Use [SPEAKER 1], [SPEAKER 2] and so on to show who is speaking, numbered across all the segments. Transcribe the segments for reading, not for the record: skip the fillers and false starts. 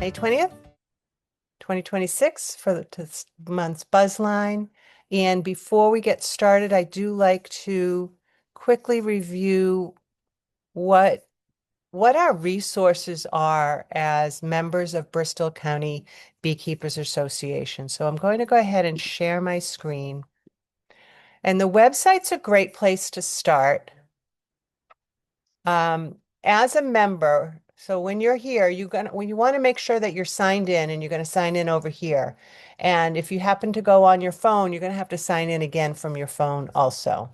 [SPEAKER 1] May 20th, 2026 for this month's Buzzline. And before we get started, I do like to quickly review what our resources are as members of Bristol County Beekeepers Association. So I'm going to go ahead and share my screen. And the website's a great place to start. As a member, so when you're here, when you want to make sure that you're signed in, and you're going to sign in over here. And if you happen to go on your phone, you're going to have to sign in again from your phone also.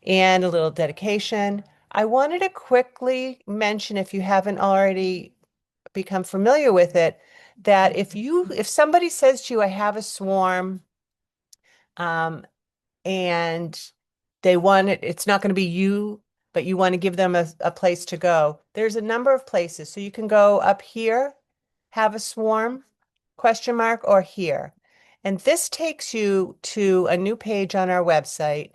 [SPEAKER 1] And a little dedication. I wanted to quickly mention, if you haven't already become familiar with it, that if somebody says to you, I have a swarm, um, and they want it, it's not going to be you, but you want to give them a place to go. There's a number of places. So you can go up here, have a swarm, question mark, or here. And this takes you to a new page on our website.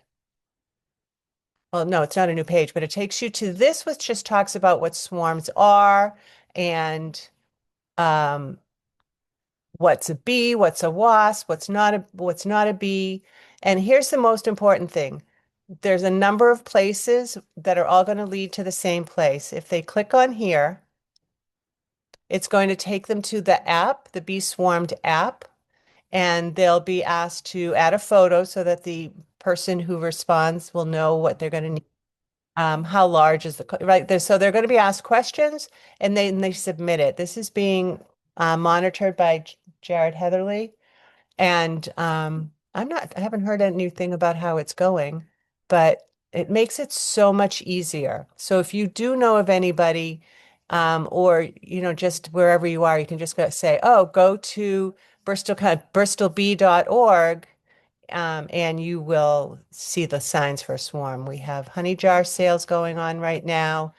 [SPEAKER 1] Well, no, it's not a new page, but it takes you to this, which just talks about what swarms are and um, what's a bee, what's a wasp, what's not a bee. And here's the most important thing. There's a number of places that are all going to lead to the same place. If they click on here, it's going to take them to the app, the Bee Swarmed app, and they'll be asked to add a photo so that the person who responds will know what they're going to need. How large is right there? So they're going to be asked questions, and they submit it. This is being monitored by Jared Heatherly. And I haven't heard anything about how it's going, but it makes it so much easier. So if you do know of anybody, or just wherever you are, you can just say, oh, go to bristolbee.org, and you will see the signs for a swarm. We have honey jar sales going on right now.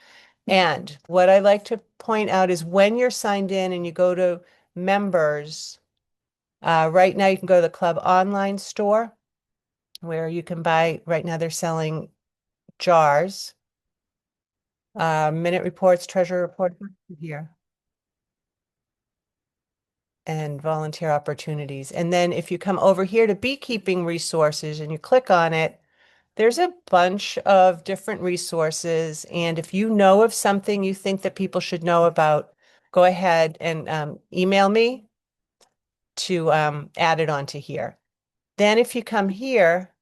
[SPEAKER 1] And what I like to point out is when you're signed in and you go to members, right now you can go to the club online store where you can buy, right now they're selling jars, minute reports, treasure reports here, and volunteer opportunities. And then if you come over here to beekeeping resources and you click on it, there's a bunch of different resources. And if you know of something you think that people should know about, go ahead and email me to add it onto here. Then if you come here,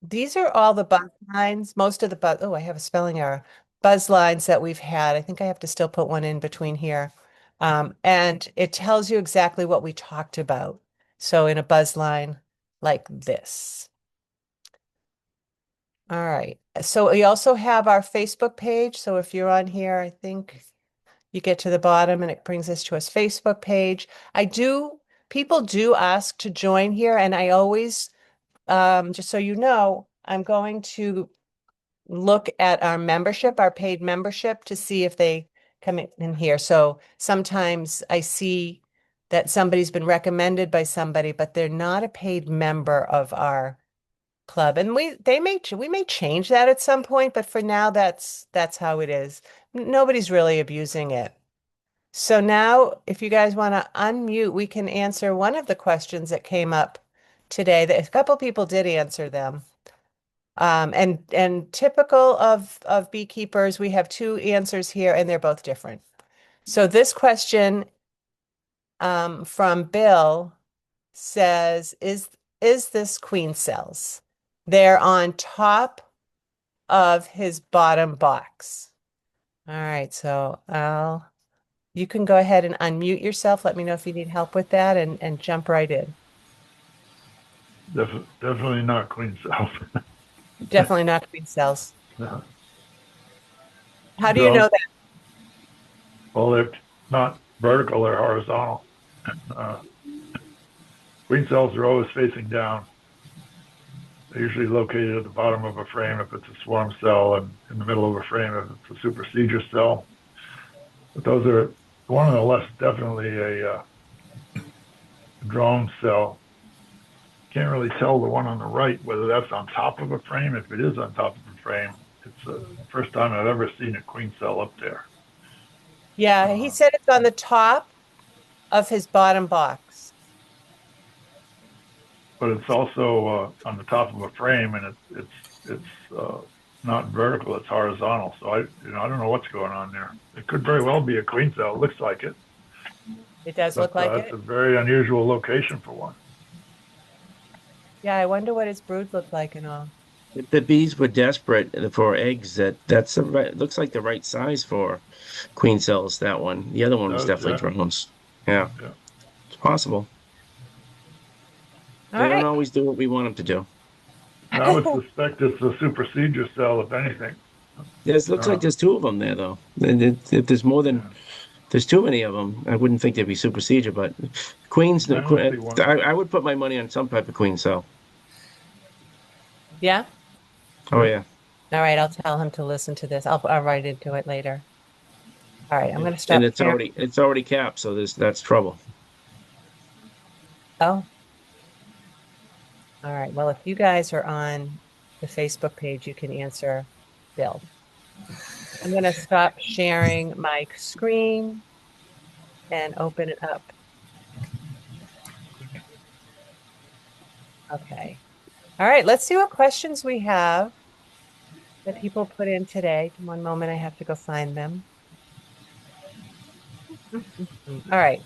[SPEAKER 1] these are all the buzz lines, most of the oh, I have a spelling error. Buzz lines that we've had. I think I have to still put one in between here. And it tells you exactly what we talked about. So in a buzz line like this. All right. So we also have our Facebook page. So if you're on here, I think you get to the bottom and it brings us to a Facebook page. People do ask to join here, and I always, just so you know, I'm going to look at our membership, our paid membership, to see if they come in here. So sometimes I see that somebody's been recommended by somebody, but they're not a paid member of our club. And we may change that at some point, but for now, that's how it is. Nobody's really abusing it. So now, if you guys want to unmute, we can answer one of the questions that came up today. That a couple people did answer them. And typical of beekeepers, we have two answers here, and they're both different. So this question from Bill says, is this queen cells? They're on top of his bottom box. All right, so you can go ahead and unmute yourself. Let me know if you need help with that, and jump right in.
[SPEAKER 2] Definitely not queen cells.
[SPEAKER 1] Definitely not queen cells.
[SPEAKER 2] No.
[SPEAKER 1] How do you know
[SPEAKER 2] Don't.
[SPEAKER 1] that?
[SPEAKER 2] Well, they're not vertical, they're horizontal. Uh, Queen cells are always facing down. They're usually located at the bottom of a frame if it's a swarm cell, and in the middle of a frame if it's a supersedure cell. But those are, one on the left, definitely a drone cell. Can't really tell the one on the right whether that's on top of a frame. If it is on top of a frame, it's the first time I've ever seen a queen cell up there.
[SPEAKER 1] Yeah, he
[SPEAKER 2] Uh,
[SPEAKER 1] said it's on the top of his bottom box.
[SPEAKER 2] but it's also on the top of a frame, and it's not vertical; it's horizontal. So I don't know what's going on there. It could very well be a queen cell. It looks like it,
[SPEAKER 1] It does
[SPEAKER 2] but
[SPEAKER 1] look like
[SPEAKER 2] it's a
[SPEAKER 1] it.
[SPEAKER 2] very unusual location for one.
[SPEAKER 1] Yeah, I wonder what his brood looked like and all.
[SPEAKER 3] If the bees were desperate for eggs, that's the right, looks like the right size for queen cells, that one. The other
[SPEAKER 2] It
[SPEAKER 3] one was
[SPEAKER 2] does,
[SPEAKER 3] definitely
[SPEAKER 2] yeah,
[SPEAKER 3] drones. Yeah,
[SPEAKER 2] yeah.
[SPEAKER 3] it's possible.
[SPEAKER 1] All
[SPEAKER 3] They don't
[SPEAKER 1] right.
[SPEAKER 3] always do what we want them to do.
[SPEAKER 2] And I would suspect it's a supersedure cell, if anything.
[SPEAKER 3] Looks like
[SPEAKER 2] Uh,
[SPEAKER 3] there's two of them there, though. And if there's more than,
[SPEAKER 2] yeah,
[SPEAKER 3] there's too many of them, I wouldn't think there'd be supersedure, but queens,
[SPEAKER 2] I don't see one.
[SPEAKER 3] I would put my money on some type of queen cell.
[SPEAKER 1] Yeah.
[SPEAKER 3] Oh,
[SPEAKER 2] Yeah.
[SPEAKER 3] yeah.
[SPEAKER 1] All right. I'll tell him to listen to this. I'll write into it later. All right. I'm going to
[SPEAKER 3] And
[SPEAKER 1] stop sharing.
[SPEAKER 3] it's already capped, so that's trouble.
[SPEAKER 1] Oh, all right. Well, if you guys are on the Facebook page, you can answer Bill. I'm going to stop sharing my screen and open it up. Okay. All right. Let's see what questions we have that people put in today. One moment. I have to go find them. All right.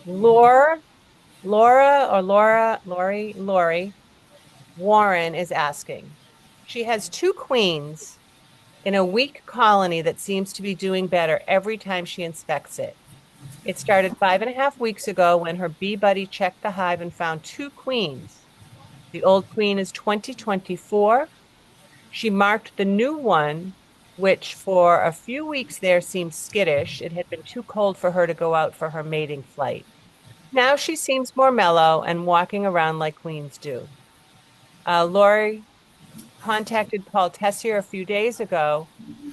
[SPEAKER 1] Lori Warren is asking. She has two queens in a weak colony that seems to be doing better every time she inspects it. It started 5.5 weeks ago when her bee buddy checked the hive and found two queens. The old queen is 2024. She marked the new one, which for a few weeks there seemed skittish. It had been too cold for her to go out for her mating flight. Now she seems more mellow and walking around like queens do. Lori contacted Paul Tessier a few days ago,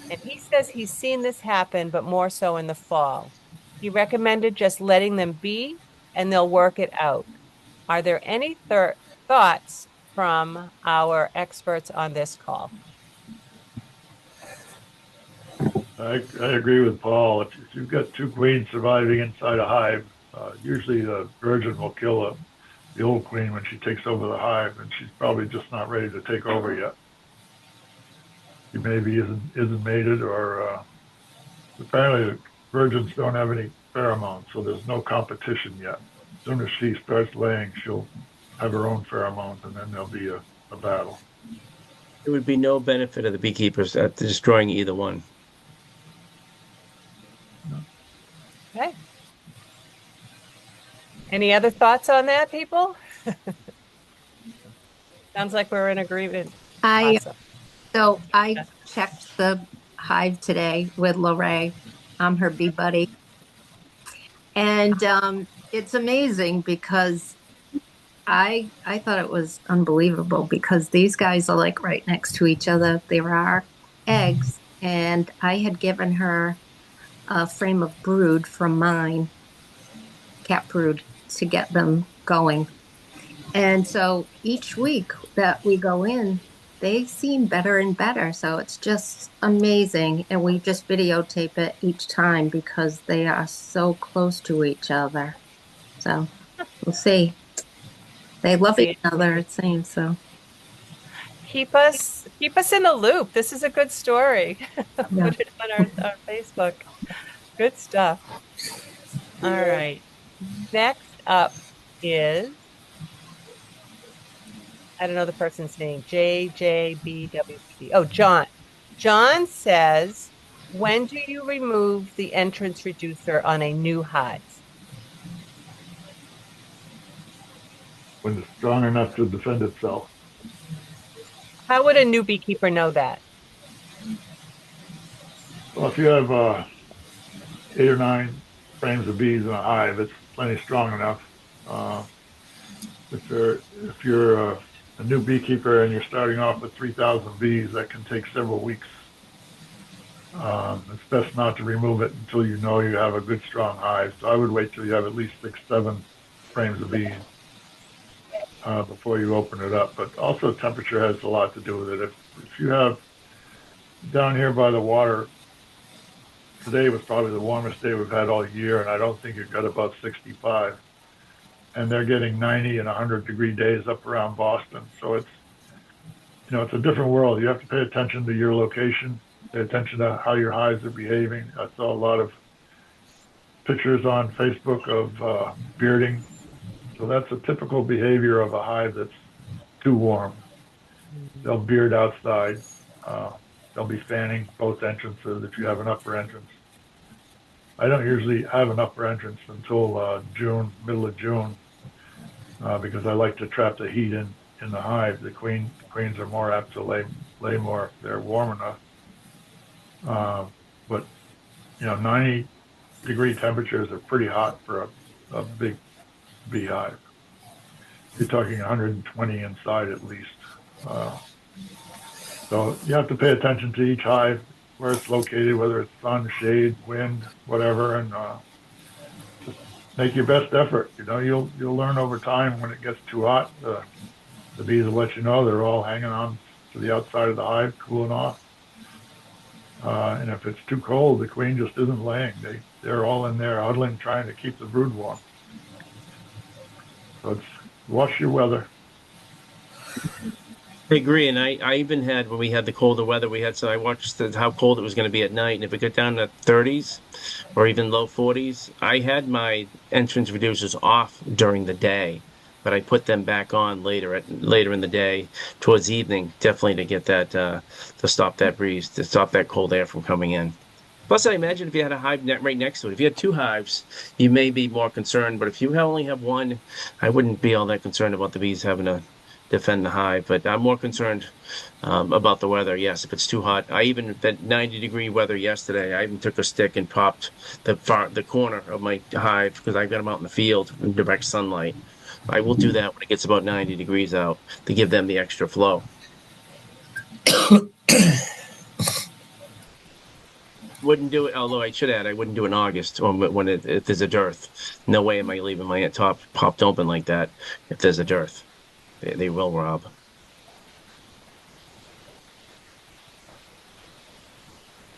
[SPEAKER 1] and he says he's seen this happen, but more so in the fall. He recommended just letting them be and they'll work it out. Are there any thoughts from our experts on this call?
[SPEAKER 2] I agree with Paul. If you've got two queens surviving inside a hive, usually the virgin will kill the old queen when she takes over the hive, and she's probably just not ready to take over yet. She maybe isn't mated, or apparently virgins don't have any pheromones, so there's no competition yet. As soon as she starts laying, she'll have her own pheromones, and then there'll be a battle.
[SPEAKER 3] There would be no benefit of the beekeepers at destroying either one.
[SPEAKER 1] Okay. Any other thoughts on that, people? Sounds like we're in agreement.
[SPEAKER 4] I
[SPEAKER 1] Awesome.
[SPEAKER 4] so I checked the hive today with Lorraine. I'm her bee buddy, and it's amazing because I thought it was unbelievable because these guys are like right next to each other. There are eggs, and I had given her a frame of brood from mine, cat brood, to get them going. And so each week that we go in, they seem better and better. So it's just amazing. And we just videotape it each time because they are so close to each other. So we'll see. They love each other, it seems. So
[SPEAKER 1] Keep us in the loop. This is a good story.
[SPEAKER 4] yeah.
[SPEAKER 1] Put it on our Facebook. Good stuff. All right. Next up is, I don't know the person's name, JJBWP. Oh, John. John says, when do you remove the entrance reducer on a new hive?
[SPEAKER 2] When it's strong enough to defend itself.
[SPEAKER 1] How would a new beekeeper know that?
[SPEAKER 2] Well, if you have 8 or 9 frames of bees in a hive, it's plenty strong enough. Uh, if you're a new beekeeper and you're starting off with 3,000 bees, that can take several weeks. It's best not to remove it until you know you have a good strong hive. So I would wait till you have at least 6, 7 frames of bees before you open it up. But also temperature has a lot to do with it. If you have down here by the water today was probably the warmest day we've had all year, and I don't think it got above 65. And they're getting 90 and 100-degree days up around Boston. So it's a different world. You have to pay attention to your location, pay attention to how your hives are behaving. I saw a lot of pictures on Facebook of bearding. So that's a typical behavior of a hive that's too warm. They'll beard outside. Uh, they'll be fanning both entrances if you have an upper entrance. I don't usually have an upper entrance until June, middle of June, because I like to trap the heat in the hive. The queens are more apt to lay more if they're warm enough. But 90-degree temperatures are pretty hot for a big beehive. You're talking 120 inside at least. So you have to pay attention to each hive, where it's located, whether it's sun, shade, wind, whatever, and just make your best effort. You'll learn over time when it gets too hot. The bees will let you know they're all hanging on to the outside of the hive, cooling off. And if it's too cold, the queen just isn't laying. They're all in there huddling, trying to keep the brood warm. So watch your weather.
[SPEAKER 3] I agree, and I even had when we had the colder weather, I watched how cold it was going to be at night, and if it got down to 30s or even low 40s, I had my entrance reducers off during the day, but I put them back on later in the day towards evening, definitely to get that to stop that breeze, to stop that cold air from coming in. Plus, I imagine if you had a hive net right next to it, if you had two hives, you may be more concerned. But if you only have one, I wouldn't be all that concerned about the bees having to defend the hive. But I'm more concerned about the weather. Yes, if it's too hot. I even that 90-degree weather yesterday, I even took a stick and popped the corner of my hive because I've got them out in the field in direct sunlight. I will do that when it gets about 90 degrees out to give them the extra flow. Wouldn't do it, although I should add, I wouldn't do it in August or if there's a dearth. No way am I leaving my top popped open like that if there's a dearth. They will, Rob.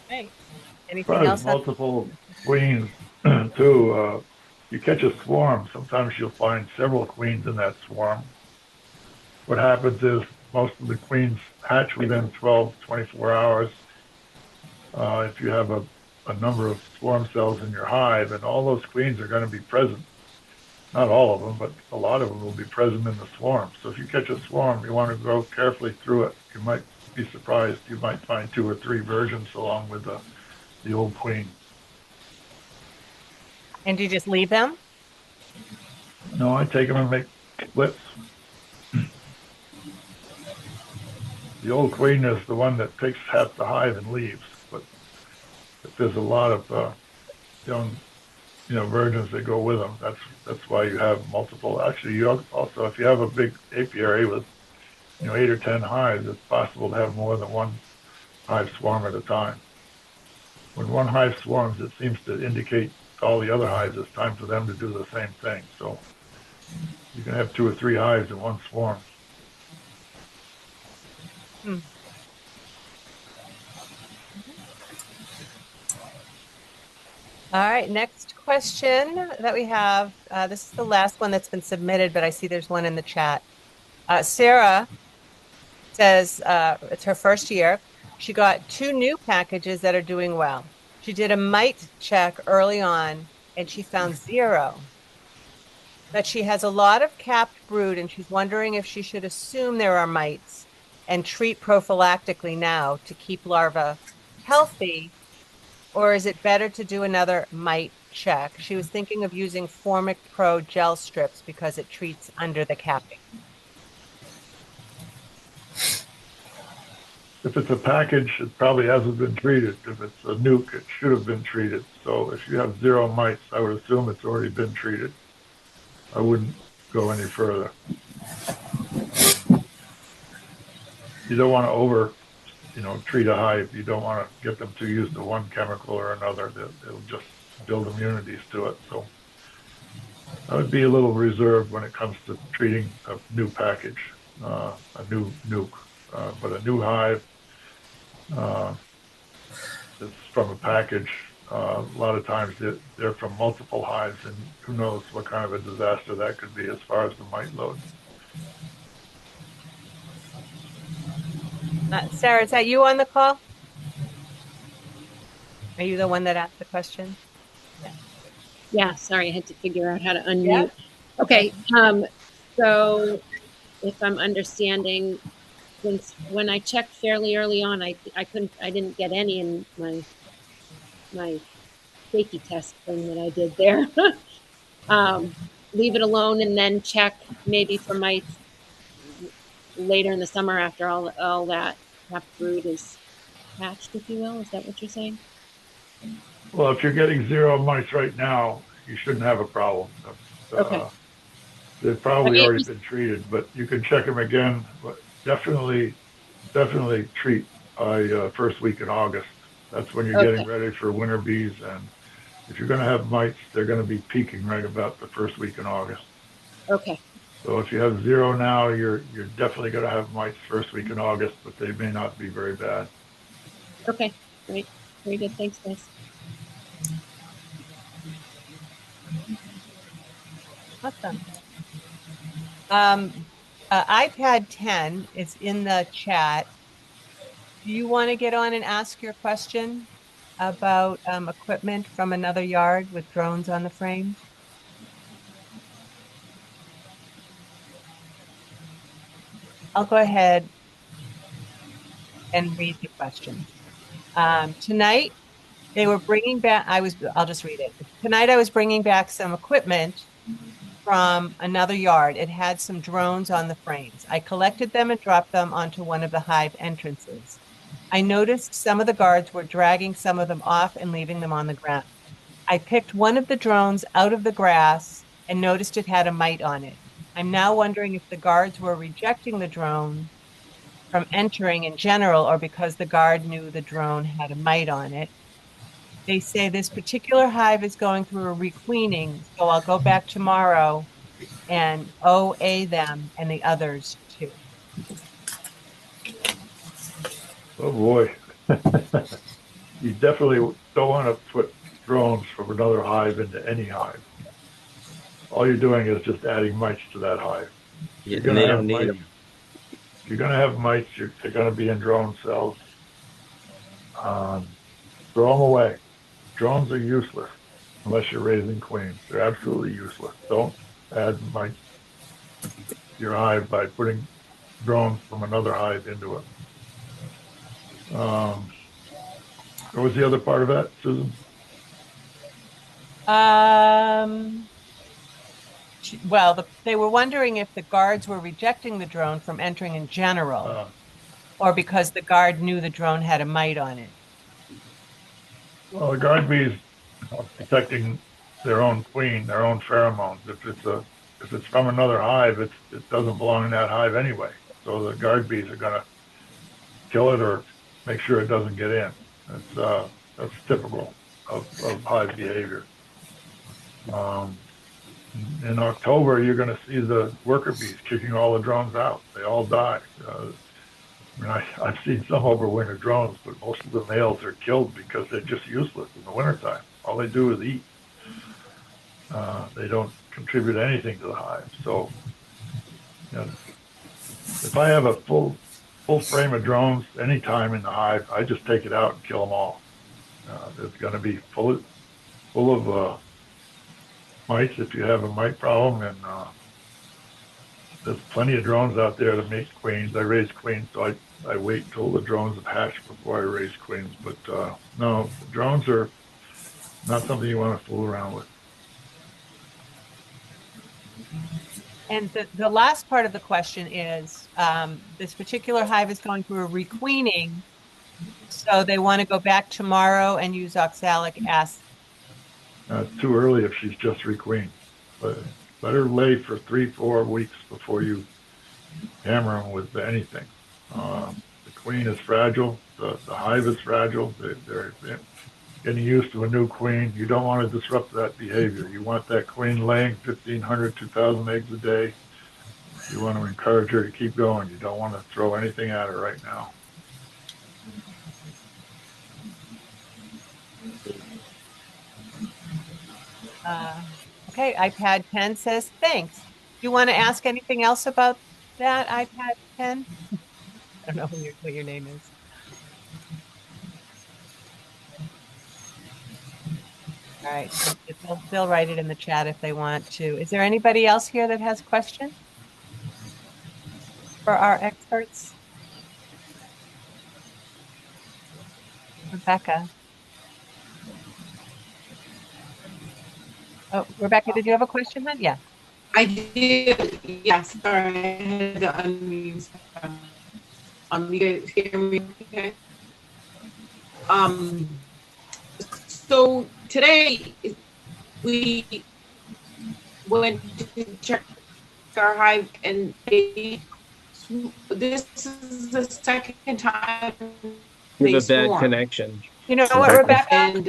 [SPEAKER 1] Right.
[SPEAKER 2] As
[SPEAKER 1] Anything
[SPEAKER 2] far as
[SPEAKER 1] else?
[SPEAKER 2] multiple queens, too, you catch a swarm. Sometimes you'll find several queens in that swarm. What happens is most of the queens hatch within 12, 24 hours. If you have a number of swarm cells in your hive, and all those queens are going to be present. Not all of them, but a lot of them will be present in the swarm. So if you catch a swarm, you want to go carefully through it. You might be surprised. You might find 2 or 3 virgins along with the old queen.
[SPEAKER 1] And do you just leave them?
[SPEAKER 2] No, I take them and make splits. The old queen is the one that takes half the hive and leaves. But if there's a lot of young, virgins that go with them, that's why you have multiple. Actually, you also, if you have a big apiary with 8 or 10 hives, it's possible to have more than one hive swarm at a time. When one hive swarms, it seems to indicate to all the other hives it's time for them to do the same thing. So you can have 2 or 3 hives in one swarm.
[SPEAKER 1] Hmm. All right, next question that we have. This is the last one that's been submitted, but I see there's one in the chat. Sarah says it's her first year. She got 2 new packages that are doing well. She did a mite check early on and she found 0. But she has a lot of capped brood and she's wondering if she should assume there are mites and treat prophylactically now to keep larvae healthy, or is it better to do another mite check? She was thinking of using Formic Pro gel strips because it treats under the capping.
[SPEAKER 2] If it's a package, it probably hasn't been treated. If it's a nuke, it should have been treated. So if you have 0 mites, I would assume it's already been treated. I wouldn't go any further. You don't want to treat a hive. You don't want to get them too used to one chemical or another. It'll just build immunities to it. So I would be a little reserved when it comes to treating a new package, a new nuke. But a new hive that's from a package, A lot of times they're from multiple hives, and who knows what kind of a disaster that could be as far as the mite load.
[SPEAKER 1] Sarah, is that you on the call? Are you the one that asked the question? Yeah.
[SPEAKER 5] Yeah, sorry, I had to figure out how to
[SPEAKER 1] Yeah.
[SPEAKER 5] unmute. Okay, so if I'm understanding, since when I checked fairly early on, I didn't get any in my safety test thing that I did there. Leave it alone and then check maybe for mites later in the summer after all that tapped brood is hatched, if you will. Is that what you're saying?
[SPEAKER 2] Well, if you're getting 0 mites right now, you shouldn't have a problem.
[SPEAKER 5] Okay.
[SPEAKER 2] They've
[SPEAKER 5] I
[SPEAKER 2] probably
[SPEAKER 5] mean,
[SPEAKER 2] already been treated, but you can check them again. But definitely treat by first week in August. That's when you're getting
[SPEAKER 5] okay.
[SPEAKER 2] ready for winter bees. And if you're going to have mites, they're going to be peaking right about the first week in August.
[SPEAKER 5] Okay.
[SPEAKER 2] So if you have 0 now, you're definitely going to have mites first week in August, but they may not be very bad.
[SPEAKER 5] Okay. Great. Very good. Thanks, guys.
[SPEAKER 1] Awesome. iPad 10 is in the chat. Do you want to get on and ask your question about equipment from another yard with drones on the frame? I'll go ahead and read the question. Tonight, they were bringing back, I'll just read it. Tonight, I was bringing back some equipment from another yard. It had some drones on the frames. I collected them and dropped them onto one of the hive entrances. I noticed some of the guards were dragging some of them off and leaving them on the ground. I picked one of the drones out of the grass and noticed it had a mite on it. I'm now wondering if the guards were rejecting the drone from entering in general or because the guard knew the drone had a mite on it. They say this particular hive is going through a requeening, so I'll go back tomorrow and OA them and the others too.
[SPEAKER 2] Oh boy. You definitely don't want to put drones from another hive into any hive. All you're doing is just adding mites to that hive.
[SPEAKER 3] Yeah,
[SPEAKER 2] You're
[SPEAKER 3] and
[SPEAKER 2] going
[SPEAKER 3] they
[SPEAKER 2] to
[SPEAKER 3] don't
[SPEAKER 2] have
[SPEAKER 3] need
[SPEAKER 2] mites.
[SPEAKER 3] them.
[SPEAKER 2] If you're going to have mites, they're going to be in drone cells. Throw them away. Drones are useless unless you're raising queens. They're absolutely useless. Don't add mites to your hive by putting drones from another hive into it. What was the other part of that, Susan?
[SPEAKER 1] Well, they were wondering if the guards were rejecting the drone from entering in general or because the guard knew the drone had a mite on it.
[SPEAKER 2] Well, the guard bees are protecting their own queen, their own pheromones. If it's from another hive, it doesn't belong in that hive anyway. So the guard bees are going to kill it or make sure it doesn't get in. That's typical of hive behavior. In October, you're going to see the worker bees kicking all the drones out. They all die. I mean, I've seen some overwinter drones, but most of the males are killed because they're just useless in the wintertime. All they do is eat. They don't contribute anything to the hive. So, you know, if I have a full frame of drones anytime in the hive, I just take it out and kill them all. It's going to be full of mites if you have a mite problem, and there's plenty of drones out there to make queens. I raise queens, so I wait until the drones have hatched before I raise queens. But no, drones are not something you want to fool around with.
[SPEAKER 1] And the last part of the question is this particular hive is going through a requeening, so they want to go back tomorrow and use oxalic acid.
[SPEAKER 2] It's too early if she's just requeened. But let her lay for 3-4 weeks before you hammer them with anything. The queen is fragile. The hive is fragile. They're getting used to a new queen. You don't want to disrupt that behavior. You want that queen laying 1,500, 2,000 eggs a day. You want to encourage her to keep going. You don't want to throw anything at her right now.
[SPEAKER 1] Uh, okay, iPad 10 says thanks. You want to ask anything else about that iPad 10? I don't know what your name is. All right, so they'll write it in the chat if they want to. Is there anybody else here that has questions for our experts? Rebecca. Oh, Rebecca, did you have a question, hon? Yeah.
[SPEAKER 6] I did, yes, sorry, I had to unmute. You guys hear me okay? Um, so today we went to check our hive and this is the second time
[SPEAKER 3] You
[SPEAKER 6] they
[SPEAKER 3] have a bad
[SPEAKER 6] swarm.
[SPEAKER 3] connection.
[SPEAKER 1] You know what, Rebecca?
[SPEAKER 6] And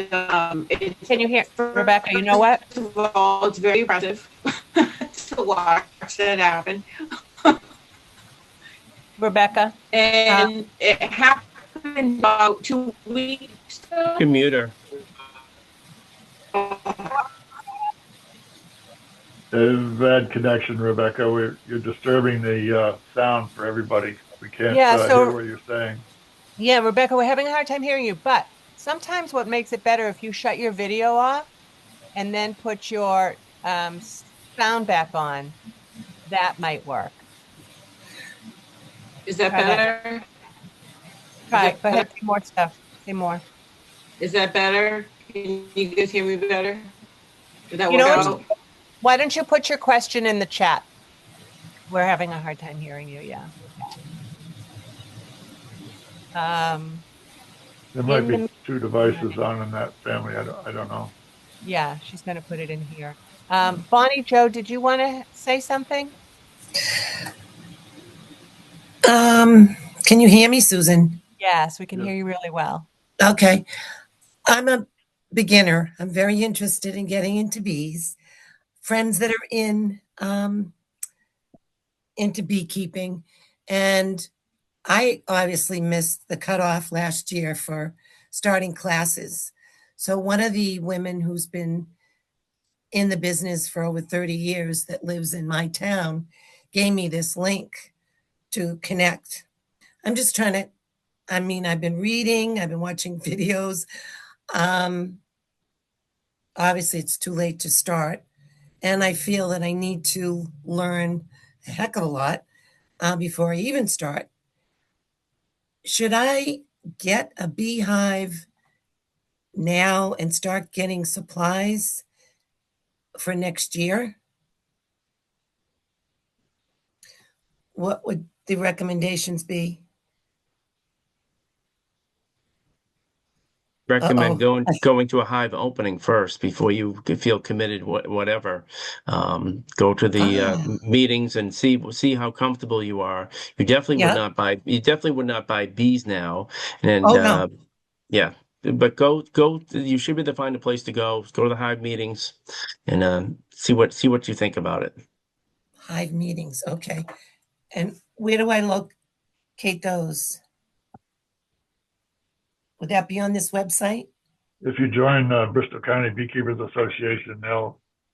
[SPEAKER 6] it's,
[SPEAKER 1] Can you hear
[SPEAKER 6] first
[SPEAKER 1] Rebecca? You know what?
[SPEAKER 6] of all, it's very impressive to watch that happen.
[SPEAKER 1] Rebecca?
[SPEAKER 6] And it happened about 2 weeks ago.
[SPEAKER 3] Commuter.
[SPEAKER 2] Bad connection, Rebecca. You're disturbing the sound for everybody. We can't
[SPEAKER 1] Yeah,
[SPEAKER 2] hear what you're saying.
[SPEAKER 1] yeah, Rebecca, we're having a hard time hearing you, but sometimes what makes it better if you shut your video off and then put your sound back on, that might work.
[SPEAKER 6] Is that
[SPEAKER 1] Try that.
[SPEAKER 6] better?
[SPEAKER 1] Try.
[SPEAKER 6] Is
[SPEAKER 1] Go ahead.
[SPEAKER 6] that
[SPEAKER 1] Say more stuff. Say more.
[SPEAKER 6] Is that better? Can you guys hear me better? Did that
[SPEAKER 1] You
[SPEAKER 6] work
[SPEAKER 1] know
[SPEAKER 6] out?
[SPEAKER 1] what? Why don't you put your question in the chat? We're having a hard time hearing you. Yeah.
[SPEAKER 2] There might
[SPEAKER 1] In
[SPEAKER 2] be
[SPEAKER 1] the
[SPEAKER 2] two devices on in that family. I don't know.
[SPEAKER 1] yeah, she's going to put it in here. Bonnie Joe, did you want to say something?
[SPEAKER 7] Can you hear me, Susan?
[SPEAKER 1] Yes, we can
[SPEAKER 2] Yes.
[SPEAKER 1] hear you really well.
[SPEAKER 7] Okay. I'm a beginner. I'm very interested in getting into bees. Friends that are into beekeeping, and I obviously missed the cutoff last year for starting classes. So one of the women who's been in the business for over 30 years that lives in my town gave me this link to connect. I'm just trying to, I mean, I've been reading, I've been watching videos. Um, Obviously, it's too late to start. And I feel that I need to learn a heck of a lot before I even start. Should I get a beehive now and start getting supplies for next year? What would the recommendations be?
[SPEAKER 3] Recommend
[SPEAKER 7] Uh-oh.
[SPEAKER 3] going to a hive opening first before you feel committed. Whatever, go to the meetings and see how comfortable you are.
[SPEAKER 7] Yeah.
[SPEAKER 3] You definitely would not buy bees now. And
[SPEAKER 7] Oh, no.
[SPEAKER 3] yeah, but go. You should be able to find a place to go. Go to the hive meetings and see what you think about it.
[SPEAKER 7] Hive meetings. Okay. And where do I locate those? Would that be on this website?
[SPEAKER 2] If you join Bristol County Beekeepers Association,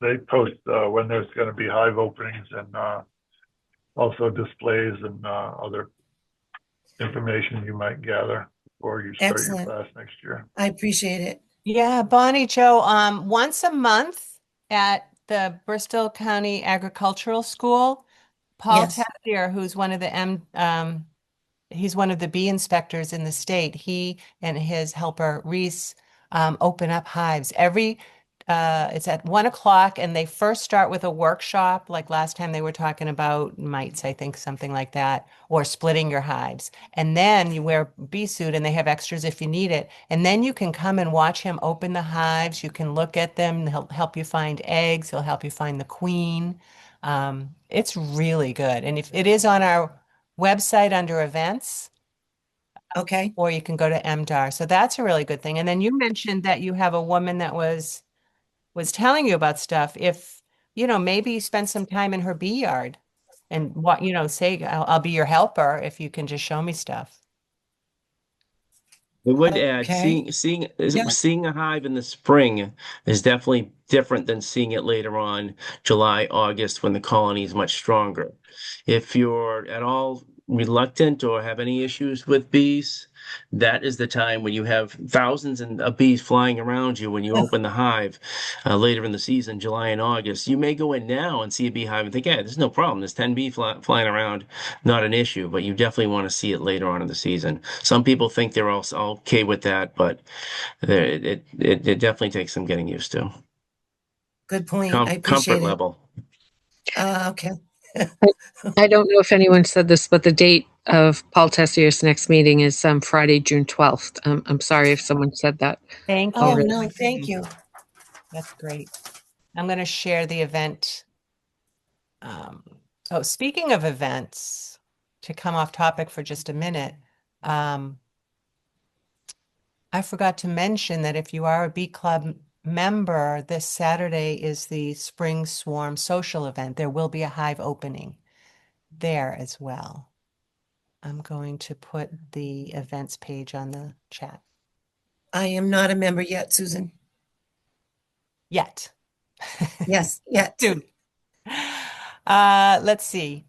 [SPEAKER 2] they post when there's going to be hive openings and also displays and other information you might gather before you start your
[SPEAKER 7] Excellent.
[SPEAKER 2] class next year.
[SPEAKER 7] I appreciate it.
[SPEAKER 1] Yeah, Bonnie Joe, once a month at the Bristol County Agricultural School, Paul
[SPEAKER 7] Yes.
[SPEAKER 1] Tessier, who's one of the he's one of the bee inspectors in the state. He and his helper Reese open up hives it's at 1 o'clock, and they first start with a workshop. Like last time, they were talking about mites, I think, something like that, or splitting your hives. And then you wear a bee suit, and they have extras if you need it. And then you can come and watch him open the hives. You can look at them. He'll help you find eggs. He'll help you find the queen. It's really good. And if it is on our website under events,
[SPEAKER 7] Okay.
[SPEAKER 1] or you can go to MDAR. So that's a really good thing. And then you mentioned that you have a woman that was telling you about stuff. If, maybe you spend some time in her bee yard and say, I'll be your helper if you can just show me stuff.
[SPEAKER 3] I would add
[SPEAKER 7] Okay. Yeah.
[SPEAKER 3] seeing a hive in the spring is definitely different than seeing it later on, July, August, when the colony is much stronger. If you're at all reluctant or have any issues with bees, that is the time when you have thousands of bees flying around you when you open the hive later in the season, July and August. You may go in now and see a beehive and think, yeah, there's no problem. There's 10 flying around, not an issue, but you definitely want to see it later on in the season. Some people think they're all okay with that, but it definitely takes some getting used to.
[SPEAKER 7] Good point. I
[SPEAKER 3] Comfort
[SPEAKER 7] appreciate it.
[SPEAKER 3] level.
[SPEAKER 7] Okay.
[SPEAKER 8] I don't know if anyone said this, but the date of Paul Tessier's next meeting is Friday, June 12th. I'm sorry if someone said that
[SPEAKER 1] Thank
[SPEAKER 7] Oh,
[SPEAKER 1] you.
[SPEAKER 8] already.
[SPEAKER 7] no, thank you.
[SPEAKER 1] That's great. I'm going to share the event. Oh, speaking of events, to come off topic for just a minute, I forgot to mention that if you are a bee club member, this Saturday is the Spring Swarm social event. There will be a hive opening there as well. I'm going to put the events page on the chat.
[SPEAKER 7] I am not a member yet, Susan.
[SPEAKER 1] Yet.
[SPEAKER 7] Yes, yet.
[SPEAKER 1] Dude. Let's see.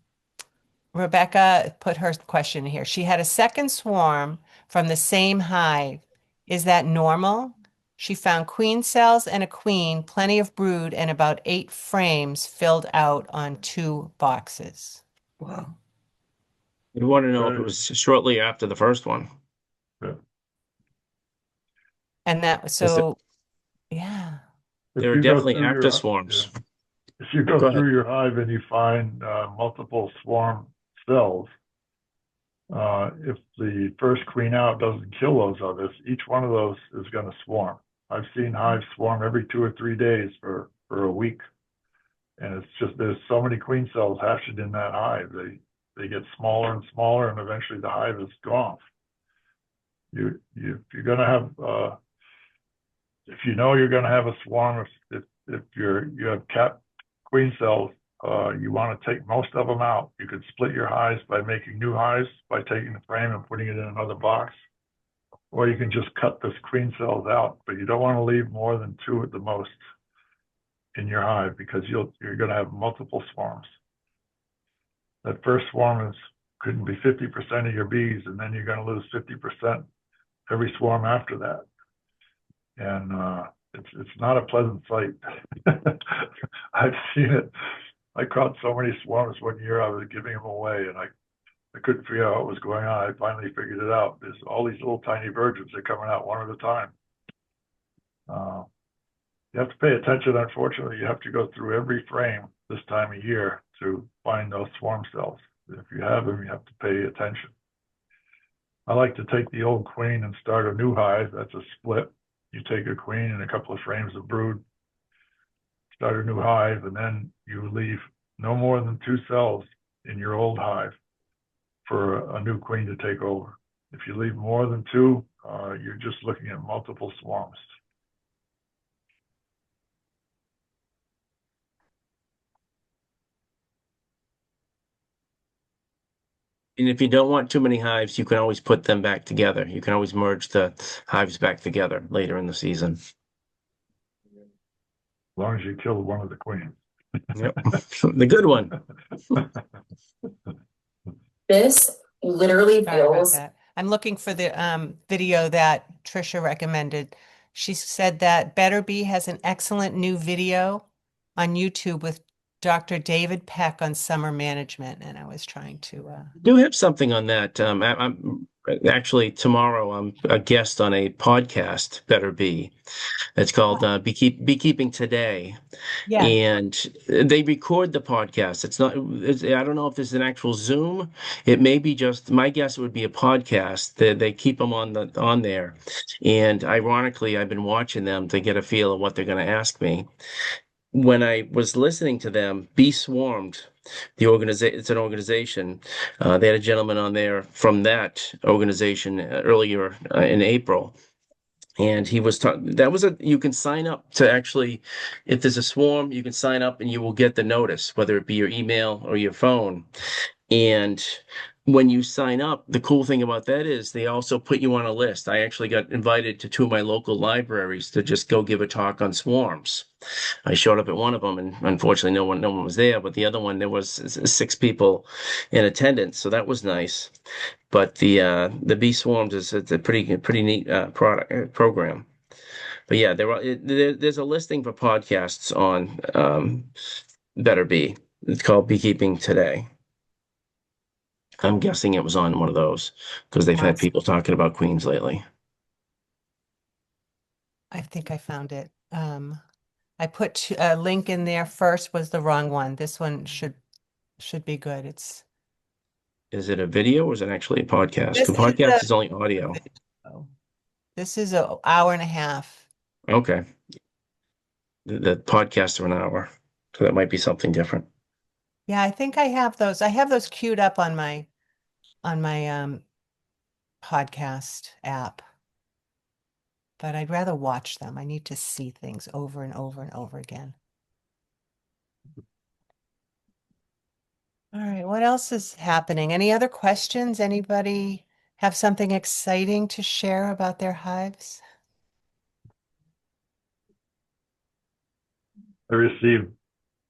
[SPEAKER 1] Rebecca put her question here. She had a second swarm from the same hive. Is that normal? She found queen cells and a queen, plenty of brood, and about 8 frames filled out on 2 boxes.
[SPEAKER 7] Wow.
[SPEAKER 3] I'd want to know if it was shortly after the first one.
[SPEAKER 2] Yeah.
[SPEAKER 1] And that, so, yeah.
[SPEAKER 3] There are
[SPEAKER 2] If you go
[SPEAKER 3] definitely
[SPEAKER 2] through
[SPEAKER 3] after
[SPEAKER 2] your,
[SPEAKER 3] swarms.
[SPEAKER 2] yeah. If you go
[SPEAKER 3] Go ahead.
[SPEAKER 2] through your hive and you find multiple swarm cells, if the first queen out doesn't kill those others, each one of those is going to swarm. I've seen hives swarm every 2 or 3 days for a week, and it's just there's so many queen cells hatched in that hive. They get smaller and smaller, and eventually the hive is gone. You're going to have if you know you're going to have a swarm, if you have capped queen cells, you want to take most of them out. You could split your hives by making new hives by taking the frame and putting it in another box, or you can just cut this queen cells out. But you don't want to leave more than 2 at the most in your hive because you're going to have multiple swarms. That first swarm couldn't be 50% of your bees, and then you're going to lose 50% every swarm after that. And it's not a pleasant sight. I've seen it. I caught so many swarms one year. I was giving them away, and I couldn't figure out what was going on. I finally figured it out. There's all these little tiny virgins. They're coming out one at a time. You have to pay attention. Unfortunately, you have to go through every frame this time of year to find those swarm cells. If you have them, you have to pay attention. I like to take the old queen and start a new hive. That's a split. You take a queen and a couple of frames of brood, start a new hive, and then you leave no more than 2 cells in your old hive for a new queen to take over. If you leave more than 2, you're just looking at multiple swarms.
[SPEAKER 3] And if you don't want too many hives, you can always put them back together. You can always merge the hives back together later in the season.
[SPEAKER 2] As long as you kill one of the queens.
[SPEAKER 3] Yep. The good one.
[SPEAKER 9] This literally
[SPEAKER 1] Sorry about
[SPEAKER 9] feels
[SPEAKER 1] that. I'm looking for the video that Trisha recommended. She said that Better Bee has an excellent new video on YouTube with Dr. David Peck on summer management, and I was trying to
[SPEAKER 3] Do have something on that. I'm actually tomorrow. I'm a guest on a podcast. Better Be. It's called Beekeeping Today,
[SPEAKER 1] yeah.
[SPEAKER 3] and they record the podcast. It's not. I don't know if it's an actual Zoom. It may be just. My guess it would be a podcast. They keep them on there, and ironically, I've been watching them to get a feel of what they're going to ask me. When I was listening to them, Be Swarmed, it's an organization. They had a gentleman on there from that organization earlier in April, and he was talking. You can sign up to actually, if there's a swarm, you can sign up and you will get the notice, whether it be your email or your phone. And when you sign up, the cool thing about that is they also put you on a list. I actually got invited to two of my local libraries to just go give a talk on swarms. I showed up at one of them, and unfortunately, no one was there. But the other one, there was six people in attendance, so that was nice. But the bee swarms is it's a pretty neat program. But yeah, there's a listing for podcasts on Better Bee. It's called Beekeeping Today. I'm guessing it was on one of those because they've had people talking about queens lately.
[SPEAKER 1] I think I found it. I put a link in there first was the wrong one. This one should be good.
[SPEAKER 3] Is it a video or is it actually a podcast?
[SPEAKER 1] This
[SPEAKER 3] The
[SPEAKER 1] is
[SPEAKER 3] podcast
[SPEAKER 1] a
[SPEAKER 3] is only audio.
[SPEAKER 1] video. This is an hour and a half.
[SPEAKER 3] Okay. The podcasts are an hour, so that might be something different.
[SPEAKER 1] Yeah, I think I have those. I have those queued up on my podcast app. But I'd rather watch them. I need to see things over and over and over again. All right, what else is happening? Any other questions? Anybody have something exciting to share about their hives?
[SPEAKER 2] I received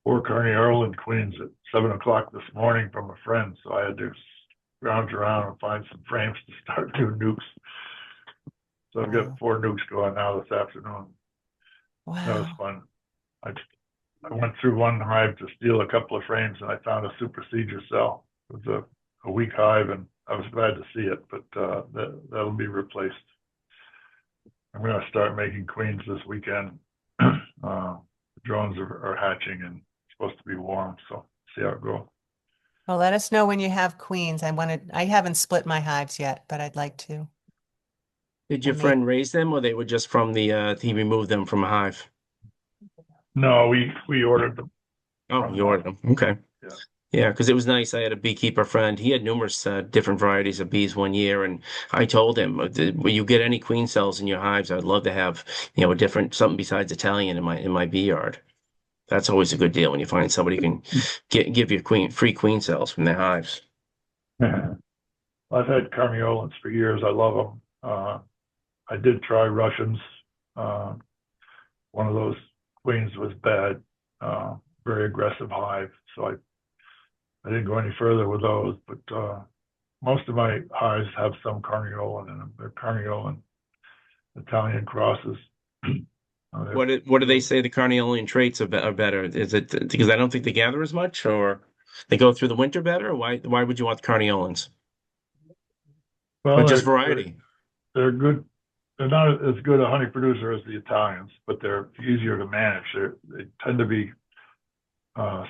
[SPEAKER 2] 4 Carney Ireland queens at 7 o'clock this morning from a friend, so I had to scrounge around and find some frames to start new nukes. So I've got 4 nukes going now this afternoon.
[SPEAKER 1] Wow.
[SPEAKER 2] That was fun. I went through one hive to steal a couple of frames, and I found a super procedure cell. It was a weak hive, and I was glad to see it, but that'll be replaced. I'm going to start making queens this weekend. The drones are hatching, and it's supposed to be warm, so see how it goes.
[SPEAKER 1] Well, let us know when you have queens. I haven't split my hives yet, but I'd like to.
[SPEAKER 3] Did your friend raise them or they were just from he removed them from a hive?
[SPEAKER 2] No, we ordered them.
[SPEAKER 3] Oh, you ordered them. Okay.
[SPEAKER 2] Yeah.
[SPEAKER 3] Yeah, because it was nice. I had a beekeeper friend. He had numerous different varieties of bees one year, and I told him, "Will you get any queen cells in your hives? I'd love to have, a different something besides Italian in my bee yard." That's always a good deal when you find somebody who can give you free queen cells from their hives.
[SPEAKER 2] I've had Carniolans for years. I love them. I did try Russians. One of those queens was bad, very aggressive hive, so I didn't go any further with those. But most of my hives have some Carniolan in them. They're Carniolan Italian crosses.
[SPEAKER 3] What do they say the Carniolan traits are better? Is it because I don't think they gather as much, or they go through the winter better? Or why would you want the Carniolans?
[SPEAKER 2] Well,
[SPEAKER 3] or just variety?
[SPEAKER 2] They're good. They're not as good a honey producer as the Italians, but they're easier to manage. They tend to be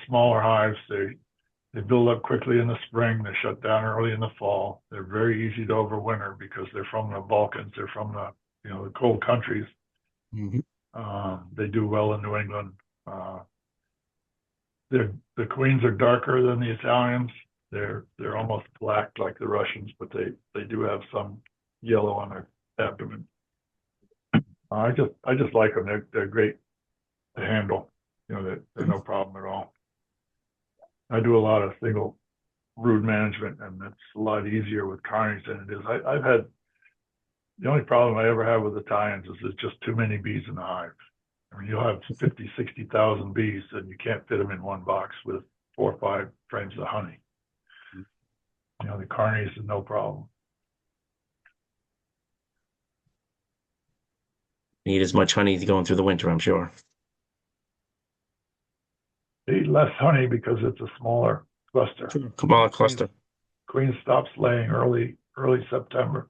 [SPEAKER 2] smaller hives. They build up quickly in the spring. They shut down early in the fall. They're very easy to overwinter because they're from the Balkans. They're from the cold countries.
[SPEAKER 3] Mm-hmm.
[SPEAKER 2] They do well in New England. The queens are darker than the Italians. They're almost black like the Russians, but they do have some yellow on their abdomen. I just like them. They're great to handle. They're no problem at all. I do a lot of single brood management, and it's a lot easier with carnies than it is. I've had the only problem I ever have with Italians is there's just too many bees in the hive. I mean, you'll have 50, 60,000 bees, and you can't fit them in one box with 4 or 5 frames of honey. The carnies is no problem.
[SPEAKER 3] Need as much honey going through the winter, I'm sure.
[SPEAKER 2] They eat less honey because it's a smaller cluster.
[SPEAKER 3] Smaller cluster.
[SPEAKER 2] Queen stops laying early September.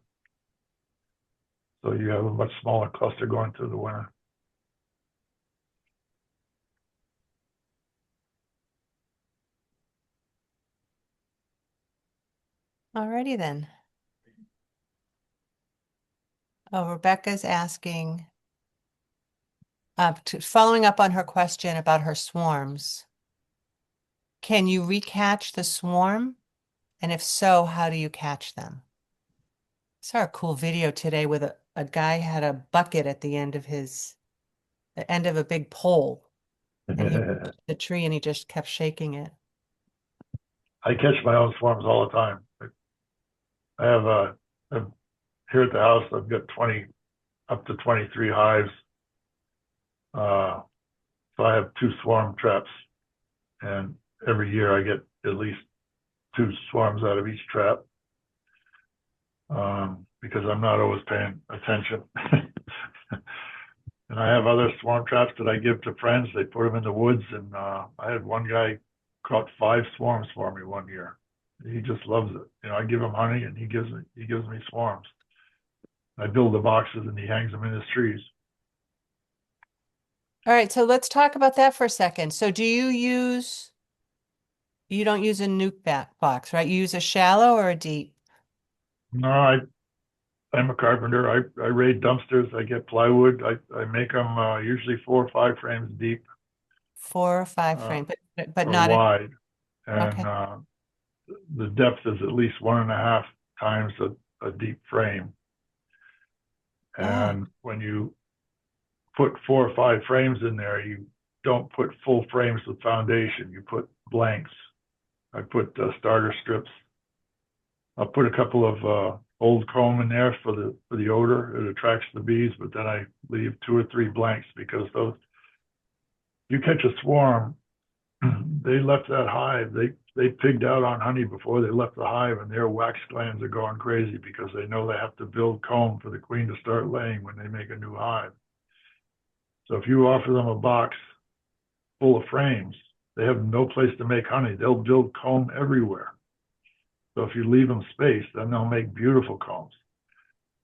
[SPEAKER 2] So you have a much smaller cluster going through the winter.
[SPEAKER 1] Alrighty then. Oh, Rebecca's asking, following up on her question about her swarms. Can you recatch the swarm? And if so, how do you catch them? I saw a cool video today with a guy had a bucket at the end of a big pole. And he reached the tree and he just kept shaking it.
[SPEAKER 2] I catch my own swarms all the time. I have here at the house, I've got up to 23 hives. So I have 2 swarm traps, and every year I get at least 2 swarms out of each trap, because I'm not always paying attention. And I have other swarm traps that I give to friends. They put them in the woods, and I had one guy caught 5 swarms for me one year. He just loves it. You know, I give him honey, and he gives me swarms. I build the boxes, and he hangs them in his trees.
[SPEAKER 1] All right, so let's talk about that for a second. So you don't use a nuke box, right? You use a shallow or a deep?
[SPEAKER 2] No, I'm a carpenter. I raid dumpsters. I get plywood. I make them usually 4 or 5 frames deep
[SPEAKER 1] 4 or 5 frame, but
[SPEAKER 2] or
[SPEAKER 1] not
[SPEAKER 2] wide, and
[SPEAKER 1] okay.
[SPEAKER 2] The depth is at least 1.5 times a deep frame. And when you put 4 or 5 frames in there, you don't put full frames with foundation. You put blanks. I put starter strips. I'll put a couple of old comb in there for the odor. It attracts the bees, but then I leave 2 or 3 blanks, because those, you catch a swarm, they left that hive. They pigged out on honey before they left the hive, and their wax glands are going crazy because they know they have to build comb for the queen to start laying when they make a new hive. So if you offer them a box full of frames, they have no place to make honey. They'll build comb everywhere. So if you leave them space, then they'll make beautiful combs.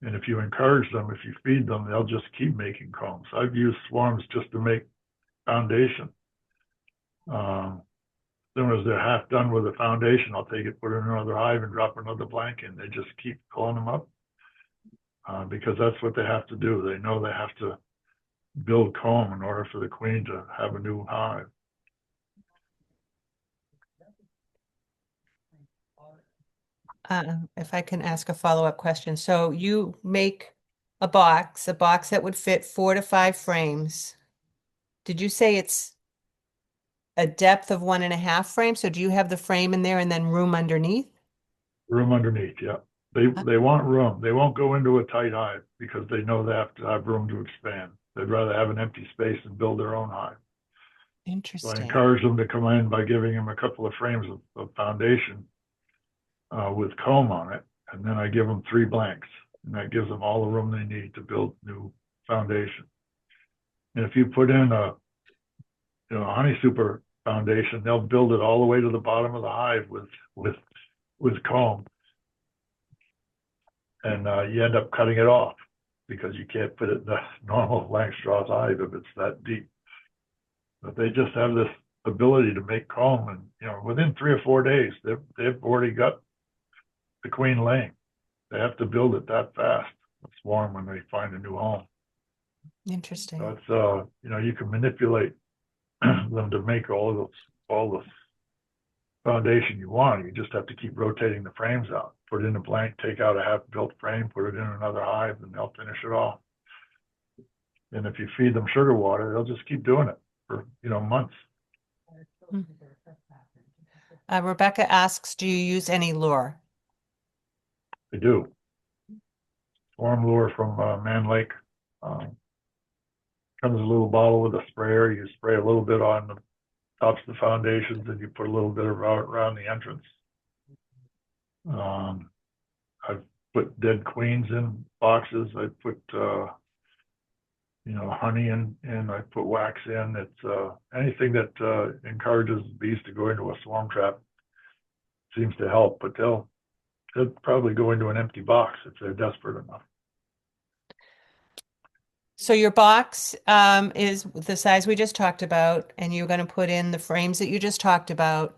[SPEAKER 2] And if you encourage them, if you feed them, they'll just keep making combs. I've used swarms just to make foundation. As soon as they're half done with the foundation, I'll take it, put it in another hive, and drop another blank in. They just keep pulling them up, because that's what they have to do. They know they have to build comb in order for the queen to have a new hive.
[SPEAKER 1] If I can ask a follow-up question. So you make a box that would fit 4 to 5 frames. Did you say it's a depth of 1.5 frames? So do you have the frame in there and then room underneath?
[SPEAKER 2] Room underneath, yeah. They want room. They won't go into a tight hive because they know they have to have room to expand. They'd rather have an empty space and build their own hive. So I
[SPEAKER 1] Interesting.
[SPEAKER 2] encourage them to come in by giving them a couple of frames of foundation with comb on it, and then I give them 3 blanks, and that gives them all the room they need to build new foundation. And if you put in a honey super foundation, they'll build it all the way to the bottom of the hive with comb, and you end up cutting it off because you can't put it in the normal Langstroth hive if it's that deep. But they just have this ability to make comb, and within 3 or 4 days, they've already got the queen laying. They have to build it that fast, the swarm, when they find a new home.
[SPEAKER 1] Interesting.
[SPEAKER 2] So it's you can manipulate them to make all the foundation you want. You just have to keep rotating the frames out. Put in a blank, take out a half-built frame, put it in another hive, and they'll finish it off. And if you feed them sugar water, they'll just keep doing it for months.
[SPEAKER 1] Rebecca asks, do you use any lure?
[SPEAKER 2] They do. Swarm lure from Man Lake. Comes in a little bottle with a sprayer. You spray a little bit on the tops of the foundations, and you put a little bit around the entrance. I've put dead queens in boxes. I put honey in, and I put wax in. It's anything that encourages bees to go into a swarm trap seems to help, but they'll probably go into an empty box if they're desperate enough.
[SPEAKER 1] So your box is the size we just talked about, and you're going to put in the frames that you just talked about.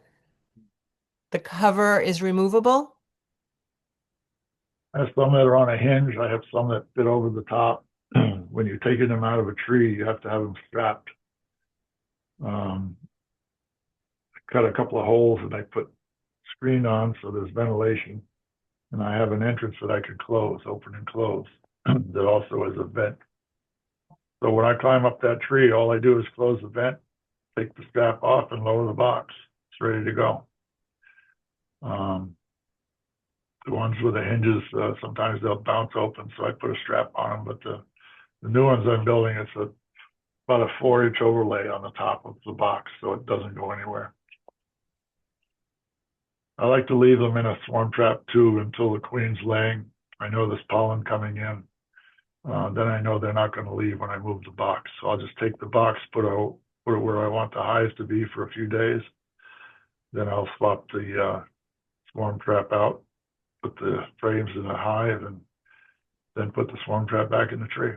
[SPEAKER 1] The cover is removable?
[SPEAKER 2] I have some that are on a hinge. I have some that fit over the top. When you're taking them out of a tree, you have to have them strapped. I cut a couple of holes, and I put screen on so there's ventilation. And I have an entrance that I can close, open and close, that also has a vent. So when I climb up that tree, all I do is close the vent, take the strap off, and lower the box. It's ready to go. The ones with the hinges, sometimes they'll bounce open, so I put a strap on them. But the new ones I'm building, it's about a 4-inch overlay on the top of the box, so it doesn't go anywhere. I like to leave them in a swarm trap tube until the queen's laying. I know there's pollen coming in. Then I know they're not going to leave when I move the box. So I'll just take the box, put it where I want the hives to be for a few days. Then I'll swap the swarm trap out, put the frames in a hive, and then put the swarm trap back in the tree.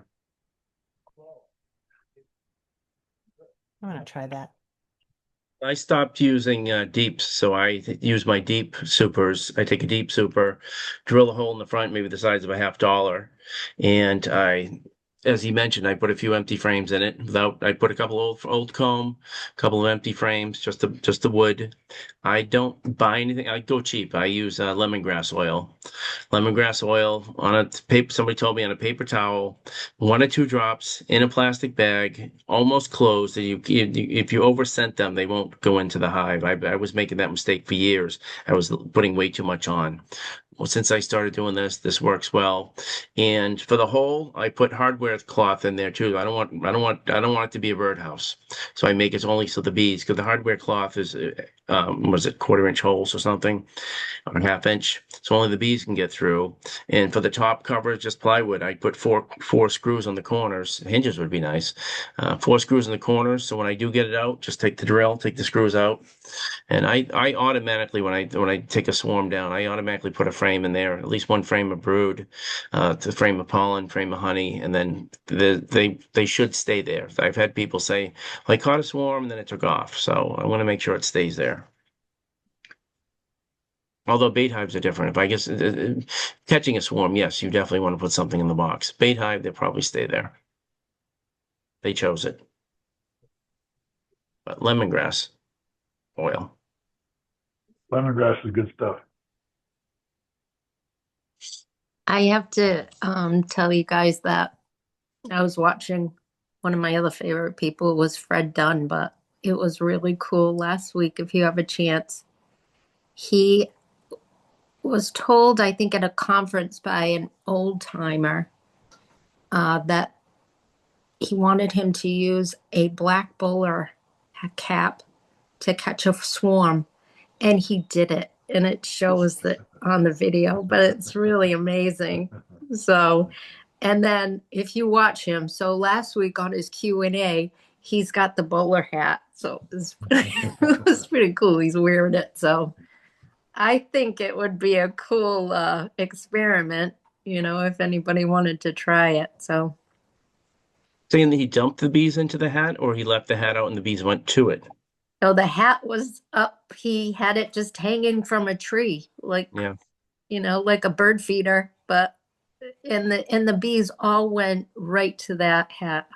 [SPEAKER 1] I'm gonna try that.
[SPEAKER 3] I stopped using deeps, so I use my deep supers. I take a deep super, drill a hole in the front, maybe the size of a $50, and as he mentioned, I put a few empty frames in it. I put a couple old comb, a couple of empty frames, just the wood. I don't buy anything. I go cheap. I use lemongrass oil. Lemongrass oil on a paper. Somebody told me on a paper towel, 1 or 2 drops in a plastic bag, almost closed. If you over scent them, they won't go into the hive. I was making that mistake for years. I was putting way too much on. Well, since I started doing this works well. And for the hole, I put hardware cloth in there too. I don't want it to be a birdhouse. So I make it only so the bees, because the hardware cloth is, was it 1/4-inch holes or something, or 1/2 inch, so only the bees can get through. And for the top cover, just plywood. I put four screws on the corners. Hinges would be nice. 4 screws in the corners. So when I do get it out, just take the drill, take the screws out. And I automatically, when I take a swarm down, I automatically put a frame in there, at least 1 frame of brood, to frame of pollen, frame of honey, and then they should stay there. I've had people say, well, I caught a swarm and then it took off, so I want to make sure it stays there. Although bait hives are different. If I guess catching a swarm, yes, you definitely want to put something in the box. Bait hive, they'll probably stay there. They chose it. But lemongrass oil.
[SPEAKER 2] Lemongrass is good stuff.
[SPEAKER 4] I have to tell you guys that I was watching, one of my other favorite people was Fred Dunn, but it was really cool last week. If you have a chance, he was told, I think at a conference by an old timer, that he wanted him to use a black bowler cap to catch a swarm, and he did it, and it shows that on the video, but it's really amazing. So, and then if you watch him, so last week on his Q&A, he's got the bowler hat, so it was pretty cool. He's wearing it, so I think it would be a cool experiment, if anybody wanted to try it. So
[SPEAKER 3] Saying that he dumped the bees into the hat, or he left the hat out and the bees went to it.
[SPEAKER 4] so the hat was up. He had it just hanging from a tree, like,
[SPEAKER 3] Yeah.
[SPEAKER 4] Like a bird feeder, but and the bees all went right to that hat.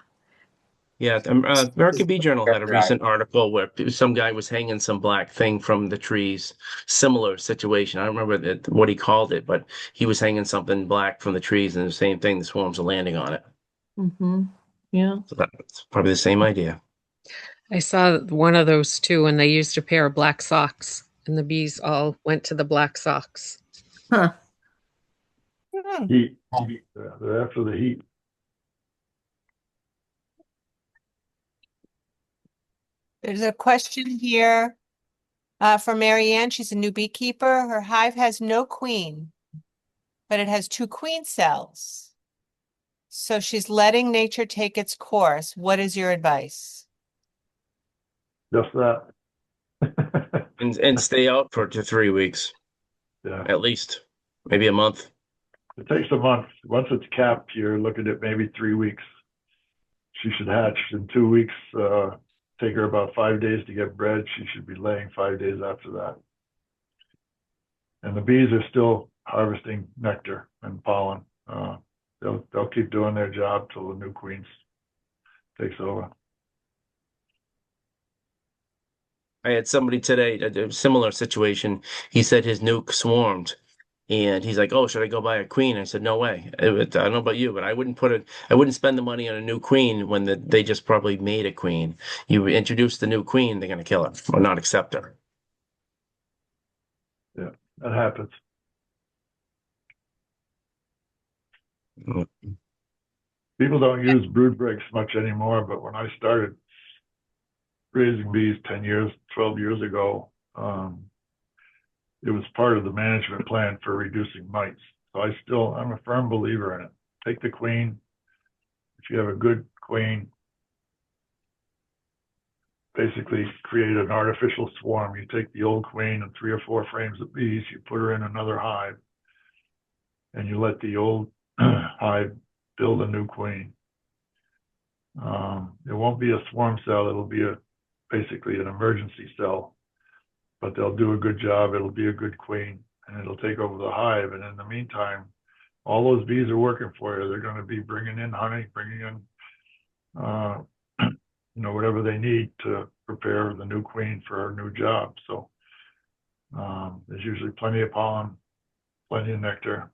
[SPEAKER 3] Yeah, American Bee Journal had a recent article where some guy was hanging some black thing from the trees. Similar situation. I don't remember what he called it, but he was hanging something black from the trees, and the same thing. The swarms are landing on it.
[SPEAKER 4] Mm-hmm. Yeah.
[SPEAKER 3] So that's probably the same idea.
[SPEAKER 8] I saw one of those too, and they used a pair of black socks, and the bees all went to the black socks.
[SPEAKER 4] Huh.
[SPEAKER 2] Heat. They're after the heat.
[SPEAKER 1] There's a question here from Marianne. She's a new beekeeper. Her hive has no queen, but it has 2 queen cells. So she's letting nature take its course. What is your advice?
[SPEAKER 2] Just that.
[SPEAKER 3] And stay out for 3 weeks.
[SPEAKER 2] Yeah.
[SPEAKER 3] At least. Maybe a month.
[SPEAKER 2] It takes a month. Once it's capped, you're looking at maybe 3 weeks. She should hatch in 2 weeks. Take her about 5 days to get bred. She should be laying 5 days after that. And the bees are still harvesting nectar and pollen. They'll keep doing their job till the new queen takes over.
[SPEAKER 3] I had somebody today, a similar situation. He said his nuke swarmed, and he's like, "Oh, should I go buy a queen?" I said, "No way. I don't know about you, but I wouldn't spend the money on a new queen when they just probably made a queen. You introduce the new queen, they're going to kill her or not accept her."
[SPEAKER 2] Yeah, that happens. People don't use brood breaks much anymore, but when I started raising bees 10 years, 12 years ago, it was part of the management plan for reducing mites. So I'm a firm believer in it. Take the queen. If you have a good queen, basically create an artificial swarm. You take the old queen and 3 or 4 frames of bees, you put her in another hive, and you let the old hive build a new queen. It won't be a swarm cell. It'll be basically an emergency cell, but they'll do a good job. It'll be a good queen, and it'll take over the hive. And in the meantime, all those bees are working for you. They're going to be bringing in honey, bringing in, whatever they need to prepare the new queen for her new job. So there's usually plenty of pollen, plenty of nectar,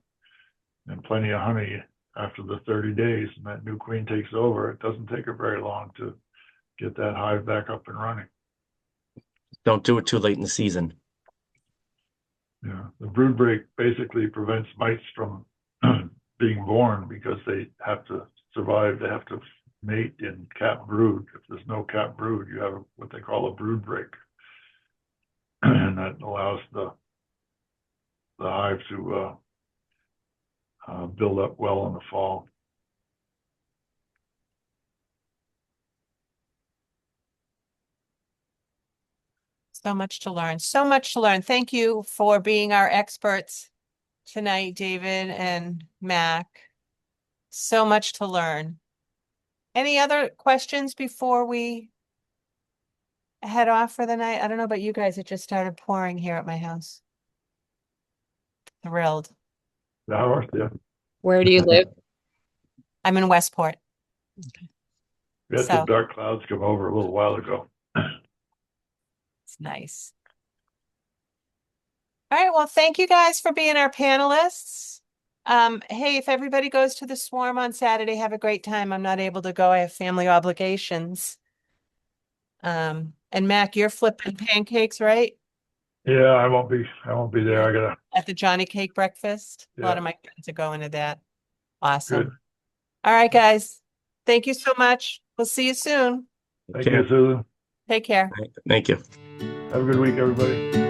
[SPEAKER 2] and plenty of honey after the 30 days, and that new queen takes over. It doesn't take her very long to get that hive back up and running.
[SPEAKER 3] Don't do it too late in the season.
[SPEAKER 2] Yeah, the brood break basically prevents mites from being born because they have to survive. They have to mate in capped brood. If there's no capped brood, you have what they call a brood break, and that allows the hive to build up well in the fall.
[SPEAKER 1] So much to learn. So much to learn. Thank you for being our experts tonight, David and Mac. So much to learn. Any other questions before we head off for the night? I don't know about you guys. It just started pouring here at my house. Thrilled.
[SPEAKER 2] Yeah.
[SPEAKER 8] Where do you live?
[SPEAKER 1] I'm in Westport.
[SPEAKER 2] We had some dark clouds come over a little while ago.
[SPEAKER 1] It's nice. All right. Well, thank you guys for being our panelists. Hey, if everybody goes to the swarm on Saturday, have a great time. I'm not able to go. I have family obligations. And Mac, you're flipping pancakes, right?
[SPEAKER 2] Yeah, I won't be there. I gotta
[SPEAKER 1] At the Johnny Cake breakfast. A lot
[SPEAKER 2] Yeah.
[SPEAKER 1] of my friends are going to that. Awesome.
[SPEAKER 2] Good.
[SPEAKER 1] All right, guys. Thank you so much. We'll see you soon.
[SPEAKER 2] Thank you, Susan.
[SPEAKER 1] Take care.
[SPEAKER 3] Thank you.
[SPEAKER 2] Have a good week, everybody.